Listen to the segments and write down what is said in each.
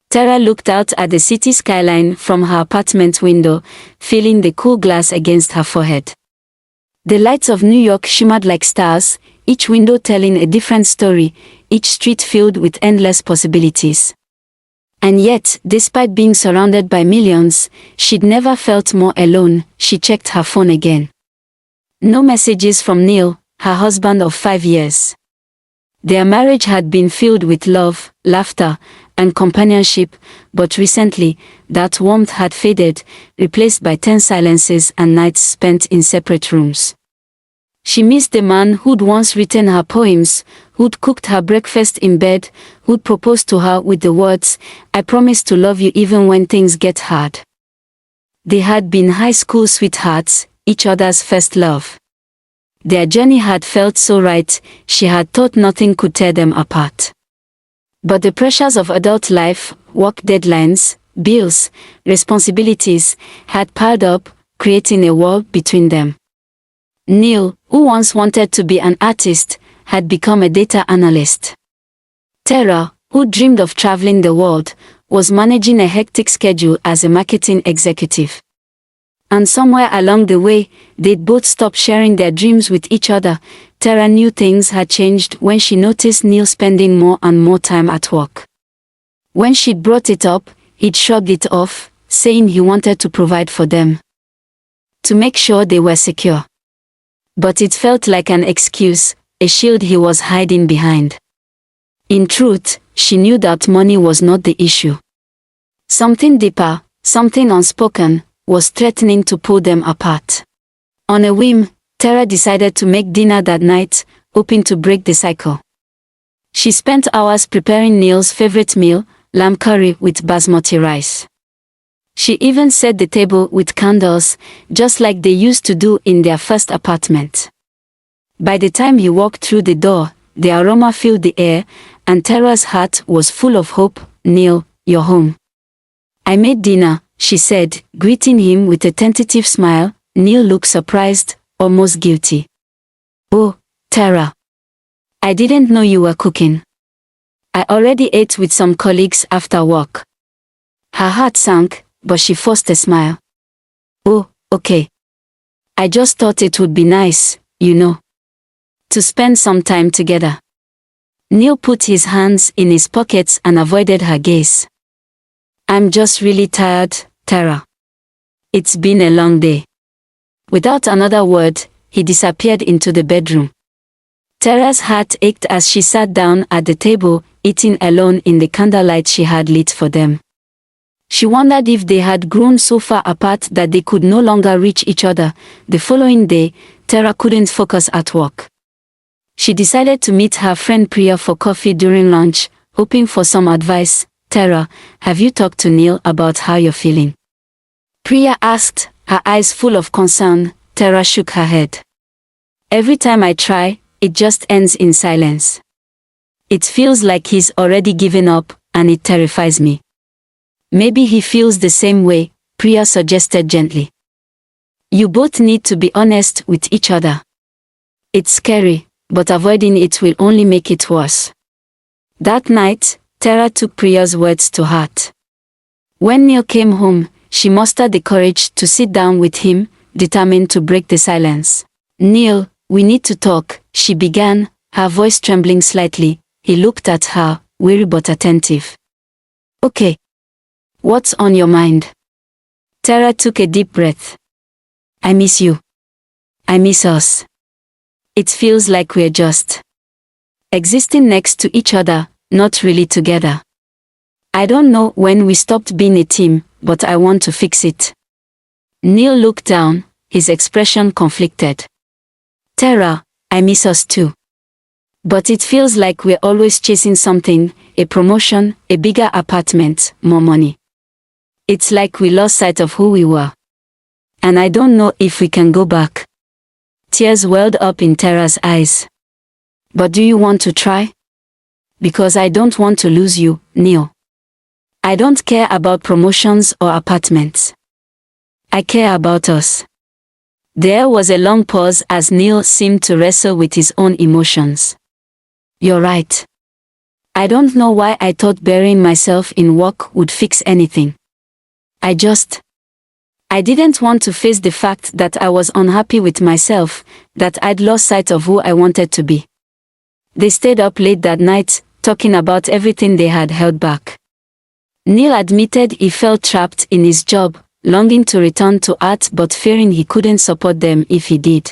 Tara looked out at the city skyline from her apartment window, feeling the cool glass against her forehead. The lights of New York shimmered like stars, each window telling a different story, each street filled with endless possibilities. And yet, despite being surrounded by millions, she'd never felt more alone. She checked her phone again. No messages from Neil, her husband of 5 years. Their marriage had been filled with love, laughter, and companionship, but recently, that warmth had faded, replaced by tense silences and nights spent in separate rooms. She missed the man who'd once written her poems, who'd cooked her breakfast in bed, who'd proposed to her with the words, "I promise to love you even when things get hard." They had been high school sweethearts, each other's first love. Their journey had felt so right, she had thought nothing could tear them apart. But the pressures of adult life, work deadlines, bills, responsibilities, had piled up, creating a wall between them. Neil, who once wanted to be an artist, had become a data analyst. Tara, who dreamed of traveling the world, was managing a hectic schedule as a marketing executive. And somewhere along the way, they'd both stopped sharing their dreams with each other. Tara knew things had changed when she noticed Neil spending more and more time at work. When she'd brought it up, he'd shrugged it off, saying he wanted to provide for them, to make sure they were secure. But it felt like an excuse, a shield he was hiding behind. In truth, she knew that money was not the issue. Something deeper, something unspoken, was threatening to pull them apart. On a whim, Tara decided to make dinner that night, hoping to break the cycle. She spent hours preparing Neil's favorite meal, lamb curry with basmati rice. She even set the table with candles, just like they used to do in their first apartment. By the time he walked through the door, the aroma filled the air, and Tara's heart was full of hope. "Neil, you're home. I made dinner," she said, greeting him with a tentative smile. Neil looked surprised, almost guilty. "Oh, Tara. I didn't know you were cooking. I already ate with some colleagues after work." Her heart sank, but she forced a smile. "Oh, okay. I just thought it would be nice, to spend some time together." Neil put his hands in his pockets and avoided her gaze. "I'm just really tired, Tara. It's been a long day." Without another word, he disappeared into the bedroom. Tara's heart ached as she sat down at the table, eating alone in the candlelight she had lit for them. She wondered if they had grown so far apart that they could no longer reach each other. The following day, Tara couldn't focus at work. She decided to meet her friend Priya for coffee during lunch, hoping for some advice. "Tara, have you talked to Neil about how you're feeling?" Priya asked, her eyes full of concern. Tara shook her head. "Every time I try, it just ends in silence. It feels like he's already given up, and it terrifies me." "Maybe he feels the same way," Priya suggested gently. "You both need to be honest with each other. It's scary, but avoiding it will only make it worse." That night, Tara took Priya's words to heart. When Neil came home, she mustered the courage to sit down with him, determined to break the silence. "Neil, we need to talk," she began, her voice trembling slightly. He looked at her, weary but attentive. "Okay. What's on your mind?" Tara took a deep breath. "I miss you. I miss us. It feels like we're just existing next to each other, not really together. I don't know when we stopped being a team, but I want to fix it." Neil looked down, his expression conflicted. "Tara, I miss us too. But it feels like we're always chasing something, a promotion, a bigger apartment, more money. It's like we lost sight of who we were. And I don't know if we can go back." Tears welled up in Tara's eyes. "But do you want to try? Because I don't want to lose you, Neil. I don't care about promotions or apartments. I care about us." There was a long pause as Neil seemed to wrestle with his own emotions. "You're right. I don't know why I thought burying myself in work would fix anything. I didn't want to face the fact that I was unhappy with myself, that I'd lost sight of who I wanted to be. They stayed up late that night, talking about everything they had held back. Neil admitted he felt trapped in his job, longing to return to art but fearing he couldn't support them if he did.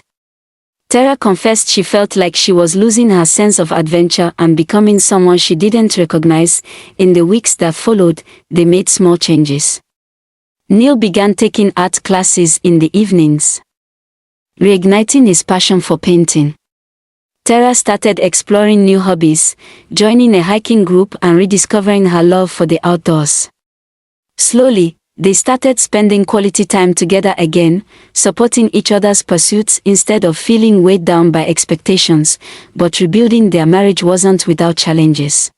Tara confessed she felt like she was losing her sense of adventure and becoming someone she didn't recognize. In the weeks that followed, they made small changes. Neil began taking art classes in the evenings, reigniting his passion for painting. Tara started exploring new hobbies, joining a hiking group and rediscovering her love for the outdoors. Slowly, they started spending quality time together again, supporting each other's pursuits instead of feeling weighed down by expectations, but rebuilding their marriage wasn't without challenges.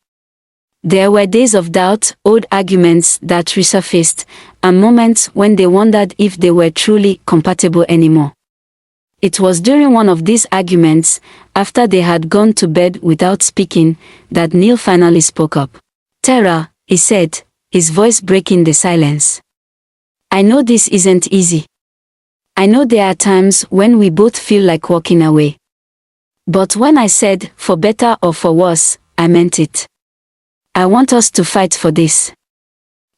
There were days of doubt, old arguments that resurfaced, and moments when they wondered if they were truly compatible anymore. It was during one of these arguments, after they had gone to bed without speaking, that Neil finally spoke up. "Tara," he said, his voice breaking the silence. "I know this isn't easy. I know there are times when we both feel like walking away. But when I said, for better or for worse, I meant it. I want us to fight for this."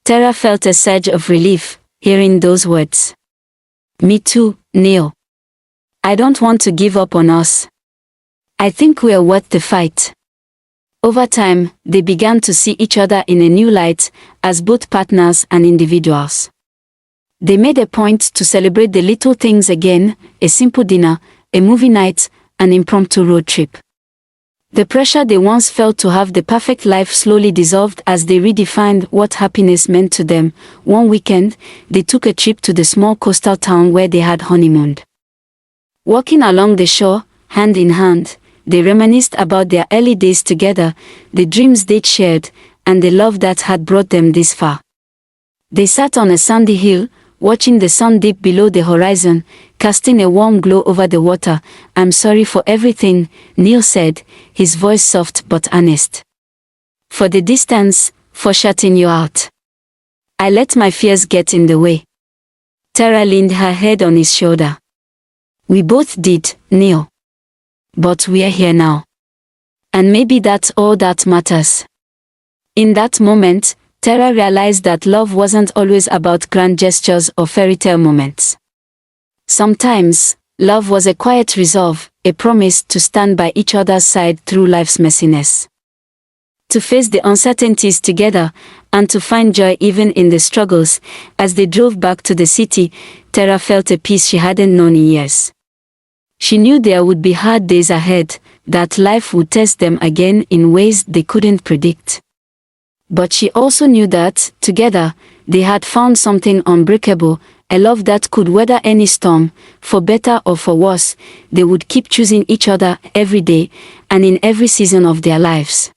Tara felt a surge of relief, hearing those words. "Me too, Neil. I don't want to give up on us. I think we are worth the fight." Over time, they began to see each other in a new light, as both partners and individuals. They made a point to celebrate the little things again: a simple dinner, a movie night, an impromptu road trip. The pressure they once felt to have the perfect life slowly dissolved as they redefined what happiness meant to them. One weekend, they took a trip to the small coastal town where they had honeymooned. Walking along the shore, hand in hand, they reminisced about their early days together, the dreams they'd shared, and the love that had brought them this far. They sat on a sandy hill, watching the sun dip below the horizon, casting a warm glow over the water. "I'm sorry for everything," Neil said, his voice soft but honest. "For the distance, for shutting you out. I let my fears get in the way." Tara leaned her head on his shoulder. "We both did, Neil. But we're here now. And maybe that's all that matters." In that moment, Tara realized that love wasn't always about grand gestures or fairy tale moments. Sometimes, love was a quiet resolve, a promise to stand by each other's side through life's messiness. To face the uncertainties together, and to find joy even in the struggles. As they drove back to the city, Tara felt a peace she hadn't known in years. She knew there would be hard days ahead, that life would test them again in ways they couldn't predict. But she also knew that, together, they had found something unbreakable, a love that could weather any storm. For better or for worse, they would keep choosing each other every day, and in every season of their lives.